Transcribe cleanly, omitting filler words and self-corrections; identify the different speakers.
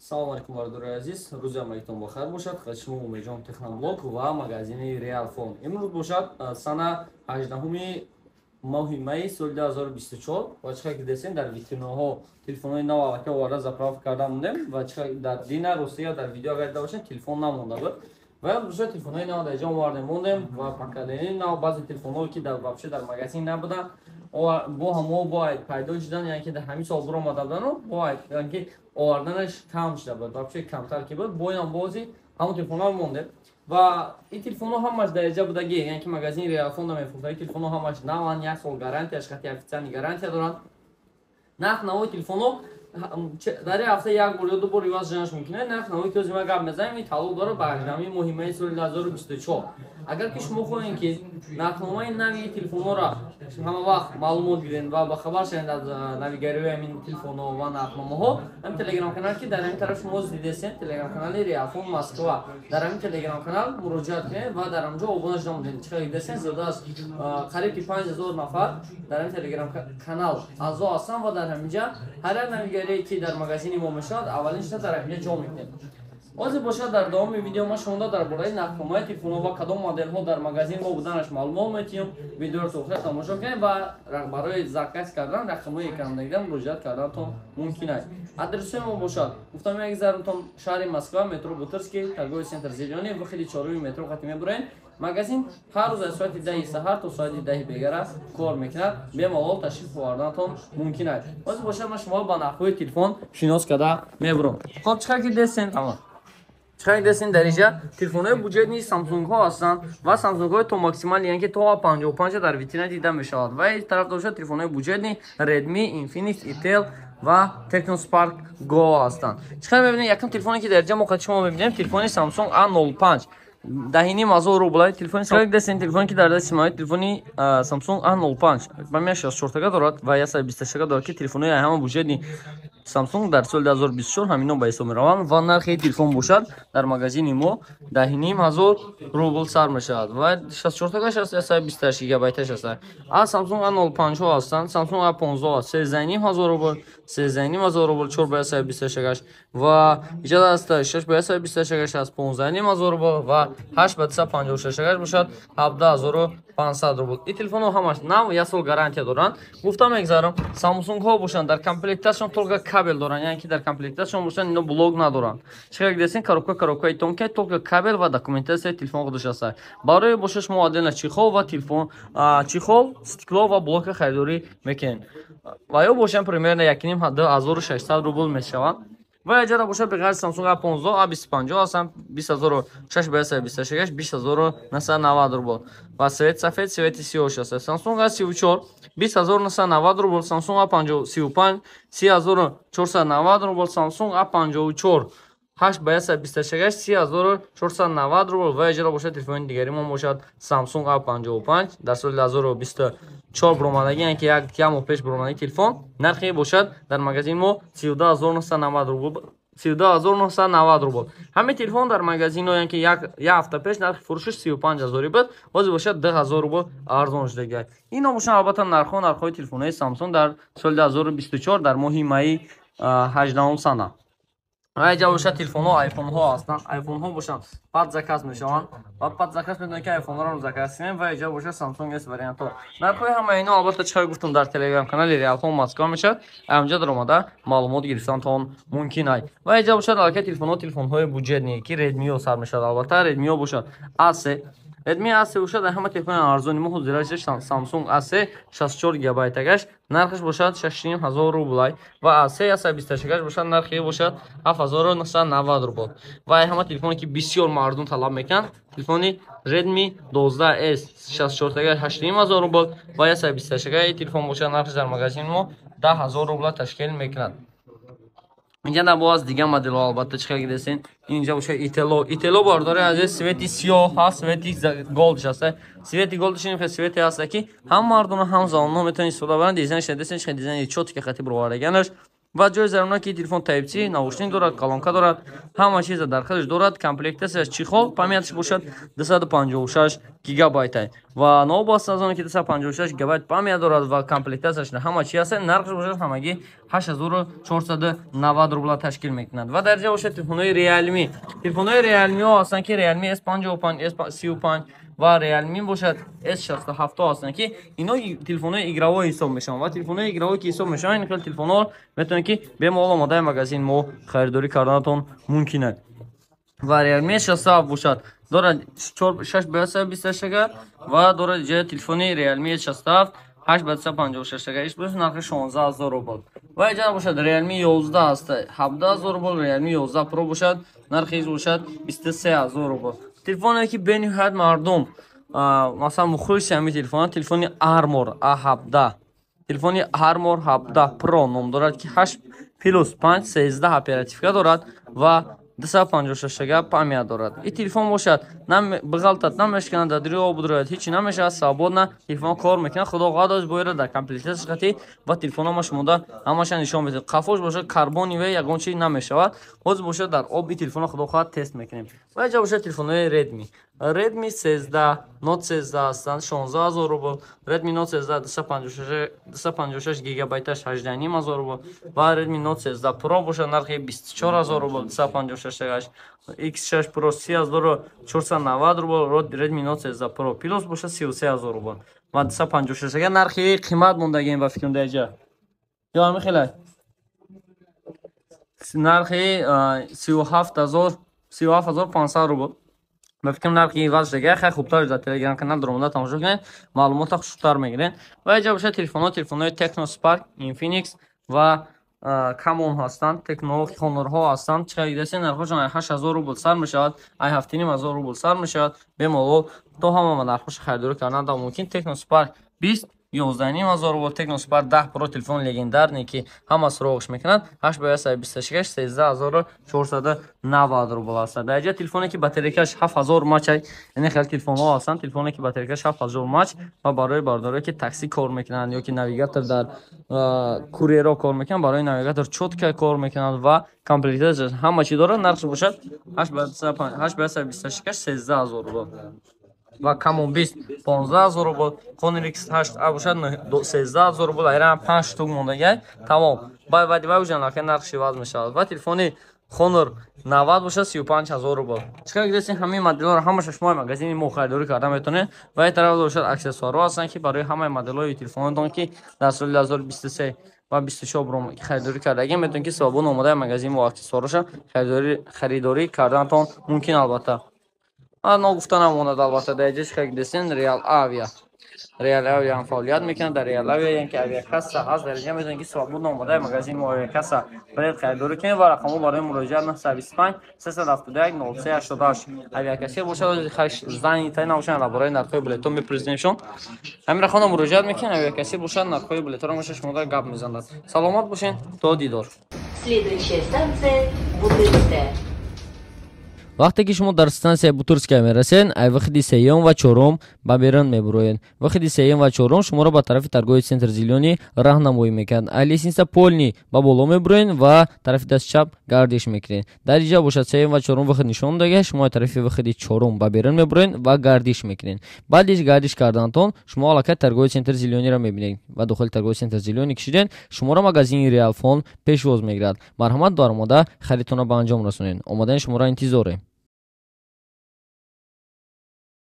Speaker 1: Салом алейкум, бардори азиз. Рӯзи ҳамагитон бахайр бошад. Хизмати шумо Умедҷон Техноблог ва магазини Real Phone. Имрӯз бошад сана 18 моҳи май соли 2024 ва чиқар ки десен дар витринаҳо телефонҳои нав аллакай оварда заправка карда мондем ва чиқар дар дина Русия дар видео агар дида бошед телефон намонда буд. Ва бошад телефонҳои нав дар ҷо оварда мондем ва пакадени нав баъзе телефонҳое ки вообще дар магазин набуданд бо ҳамо бояд пайдо шудан, яъне ки дар ҳамин сол буромада будану бояд ки оварданаш кам шуда буд, вообще камтар ки буд, бо инам бози ҳамон телефонҳо монде ва ин телефонҳо ҳамаш дараҷа будаги, яъне ки магазини Real Phone мефурӯхад. Телефонҳо ҳамаш наванд, 1 сол гарантияш, хати официални гарантия доранд. Нарх навои телефонҳо дар ҳафта як бор ё ду бор риваз шуданаш мумкин аст. Нарх навои ки озим гап мезанем ин талоқ дорад ба 18 моҳи май соли 2024. Агар ки шумо хоҳем ки нархномаи нави телефонҳоро ҳама вақт маълумот гирен ва бахабар шавед аз навигариҳои ҳамин телефонҳо ва нархномаҳо, ҳамин телеграм-канал ки дар ҳамин тараф шумо дидесен, телеграм-канали Real Phone Москва, дар ҳамин телеграм-канал муроҷиат кунед ва дар ҳамҷо обуна шуда монед. Чиқар дидесен зиёда аз қариб 5000 нафар дар ҳамин телеграм-канал аъзо ҳастанд ва дар ҳаминҷа ҳар як навигарие ки дар магазини мо мешавад аввалин шуда дар ҳаминҷа ҷо мекунед. Ҳозир бошад дар давоми видео ма шумода дар бораи нархномаи телефонҳо ва кадом моделҳо дар магазин мо буданаш маълумот метиҳем. Видеоро то охир тамошо кунед ва барои заказ кардан рақамҳои экрандаида муроҷиат карданатон мумкин аст. Адресои мо бошад гуфтам як зармтон шаҳри Москва, метро Бутырский, торговый центр Зелёный, выходи 4 метро хати мебурен. Магазин ҳар рӯз аз соати 10 саҳар то соати 10 бегара кор мекунад. Бемалол ташриф оварданатон мумкин аст. Ҳозир бошад ман шумо ба нархҳои телефон шинос карда мебурам. Хоб чиқар ки дестен тамом. Чиқар дестен дар инҷа телефонҳои буҷетни Samsung-ҳо ҳастанд ва Samsung-ҳои то максимал, яъне ки то 55 дар витрина дида мешавад. Ва ин тараф бошад телефонҳои буҷетни Redmi, Infinix, Itel ва Tecno Spark Go ҳастанд. Чиқар мебинем якум телефоне ки дар инҷа мо хати шумо мебинем телефони Samsung A05 10,500 рубл. Телефони дестен телефоне ки дар дасти мо телефони Samsung A05 ба 64 дорад ва 128 дорад ки телефонҳои ҳама буҷетни Samsung дар соли 2024 ҳамино ба ҳисоб мераванд ва нархи телефон бошад дар магазини мо 10,500 рубл сар мешавад ва 64 128 гигабайташ аст. Samsung A05 ҳастанд. Samsung A15 13,500 рубл, 13,500 рубл 4 ба 128 ва 6 ба 128 аст 15,500 рубл ва 8 ба 256 бошад 17,500 рубл. Ин телефонҳо ҳамаш нав 1 сол гарантия доранд. Гуфтам мегзарам, Samsung-ҳо бошанд дар комплекташон толка кабел доранд, яъне ки дар комплекташон бошанд ино блок надоранд. Чиқар десен коробкаи тонкай толка кабел ва документасияи телефон худаш аст. Барои бошаш мо отдельно чихол ва телефон чихол, стекло ва блока харидорӣ мекунем. Ва ё бошанд примерно 1,5-2,600 рубл мешаванд. ва яҷара бошад беғайр Samsung A15 A25 ҳастанд 20,6 ба 128 20,990 рубл ва сафед свети сиёҳ аст. Samsung A34 20,990 рубл, Samsung A35 30,490 рубл, Samsung A54 8 ба 128 30,490 рубл ва яҷара бошад телефони дигари мо бошад Samsung A55 дар соли 2024 буромадагӣ, яъне ки як моҳ пеш буромадагӣ телефон. Нархи бошад дар магазин мо 32,990 рубл. 32,990 рубл. Ҳамин телефон дар магазинҳо, яъне ки як ҳафта пеш нархи фурӯшиш 35,000 буд, ҳозир бошад 10,000 рубл арзон шуда. Ино бошад албатта нархҳои телефонҳои Samsung дар соли 2024 дар моҳи майи 18 сана. ва ҷа бошад телефонҳо iPhone-ҳо ҳастанд. iPhone-ҳо бошанд пад заказ мешаванд ва пад заказ метавонед ки iPhone-ҳоро заказ кунед ва ҷа бошад Samsung S вариантҳо. Нархҳои ҳама ино албатта чиқар гуфтам дар телеграм-канали Real Phone Москва мешавад. Ҳамҷа дар омада маълумот гирифтанатон мумкин аст. ва ҷа бошад аллакай телефонҳои буҷетни ки Redmi-ҳо сар мешавад. Албатта Redmi-ҳо бошад A3 Redmi A3 бошад ҳама телефони арзони мо ҳозираш Samsung A3 64 гигабайтагаш нархаш бошад 6,500 рубл ва A3 128 бошад нархи бошад 7,990 рубл. ва ҳама телефоне ки бисёр мардум талаб мекунанд телефони Redmi 12S 64 8,500 рубл ва 128 телефон бошад нархаш дар магазин мо 10,000 рубл ташкил мекунад. Инҷа на боз дига моделҳо албатта чиқар гидесен. Инҷа бошад Itelo бардори азиз свети сиёҳ ҳаст, свети голдш аст. Свети голдш ин свети аст ки ҳам мардум ҳам завонҳо метавонанд истифода баранд. Дизайнш десен чиқар дизайни чотки хати буровардаганаш ва ҷои зарурна ки телефон Type-C, наушник дорад, колонка дорад, ҳама чиза дар худаш дорад. Комплектасияш чихол, памяташ бошад 256 гигабайт ва новобаста аз оне ки 256 гигабайт памят дорад ва комплектасияш ҳама чи аст, нархаш бошад ҳамагӣ 8490 рубла ташкил мекунад. Ва дар ҷо бошад телефонҳои Realme. Телефонҳои Realme ҳастанд ки Realme S55, S35 ва Realme бошад S67 ҳастанд ки ино телефонҳои игравой ҳисоб мешаванд. Ва телефонҳои игравой ки ҳисоб мешаванд, ин хел телефонҳо метавонед ки бемалол омодаи магазин мо харидорӣ карданатон мумкин аст. Ва Realme 67 бошад дорад 628 ва дорад ҷои телефони Realme 67 856 иш бошад нархи 16000 рубл. ва иҷа бошад Realme 11 аст 17000 рубл, Realme 11 Pro бошад нархи бошад 23000 рубл. Телефоне ки бениҳоят мардум масалан мухлиси ҳамин телефони Armor A17, телефони Armor 17 Pro ном дорад ки 8+5 13 оперативка дорад ва 256 гигабайт памят дорад. И телефон бошад бғалтат намешканад, дар дриё будрояд ҳичи намешавад, свободна телефон кор мекунад. Худо ғадош боира дар комплектасияш қати ва телефонама шумода ҳамаша нишон медиҳад. Қафош бошад карбони ве ягон чиз намешавад. ҳозир бошад дар об и телефона худо хоҳад тест мекунем. ва иҷа бошад телефонҳои Redmi 13, Note 13 ҳастанд 16000 рубл, Redmi Note 13 256 гигабайташ 18500 рубл ва Redmi Note 13 Pro бошад нархи 24000 рубл 256, X6 Pro 3490 рубл, Redmi Note 13 Pro Plus бошад 33000 рубл ва 256 нархи қимат мондагием ба фикр даҷа. Ё ами хелай нархи 37500 рубл ба фикр нархи вазш дага. хай хубтар дар Telegram канал даромада тамошо кунед, маълумота хуштар мегиред. ва иҷа бошад телефонҳои Tecno Spark, Infinix ва Camon ҳастанд, технологи Honorҳо ҳастанд. чиқар гидаси нархошон 8000 рубл сар мешавад, 7500 рубл сар мешавад. бемалол то ҳама нархош харидорӣ кардан да мумкин. Tecno Spark 20 11500 рубл, Tecno Spark 10 Pro телефон легендарне ки ҳама суроғаш мекунад 826 13490 рубл аст. дар ҷа телефоне ки батарейкаш 7000 мач, яъне хеле телефонҳо ҳастанд, телефоне ки батарейкаш 7000 мач ва барои бардорие ки такси кор мекунанд ё ки навигатор дар курьеро кор мекунанд, барои навигатор чотка кор мекунанд ва комплектация ҳама чи дорад. нархш бошад 826 13000 рубл ва Camon 20 15000 рубл, Honor X8 бошад 13000 рубл. айран 5 штук мондагай тамом. баъди уже нархи ваз мешавад. ва телефони Honor 90 бошад 35000 рубл. чиқар гидаси ҳамин моделҳоро ҳамаша шумо магазини мо харидорӣ карда метавонед. ва ин тараф бошад аксессуарҳо ҳастанд ки барои ҳамаи моделҳои телефонатон ки дар соли 2023 ва 24 бро харидорӣ кардагӣ метавонед ки свободно омодаи магазин ва аксессуароша харидорӣ карданатон мумкин. албатта ногуфта намонад. албатта дар ҷа чиқар гидасин Real Avia ҳам фаъолият мекунад. дар Real Avia ки авиакасса ҳаст, дар ҷа метавонед ки свободно омодаи магазин ва авиакасса баред харидорӣ кунед. ва рақамҳо барои муроҷиат 925 371 0388 авиакасса бошад. хаш зани тай набошад барои нархҳои билетҳо мепрезентшон. ҳамин рақамҳо муроҷиат мекунед. авиакасса бошад нархҳои билетҳоро бошад шумо гап мезанад. саломат бошед. то дидор.
Speaker 2: Следующая станция Бутырская.
Speaker 1: вақте ки шумо дар стансияи Бутырская мерасед, вахиди сеюм ва чорум ба берун мебуроед. вахиди сеюм ва чорум шуморо ба тарафи торгови центр Зелёни раҳнамоӣ мекунад. лестница Полни ба боло мебуроед ва тарафи даст чап гардиш мекунед. дар инҷа бошад сеюм ва чорум вахид нишон дага. шумо тарафи вахиди чорум ба берун мебуроед ва гардиш мекунед. баъди гардиш карданатон шумо аллакай торгови центр Зелёниро мебинед ва дохили торгови центр Зелёни кишиден шуморо магазини Real Phone пешвоз мегирад. марҳамат, дар омода харидтонро ба анҷом расонед. омодаи шуморо интизорем.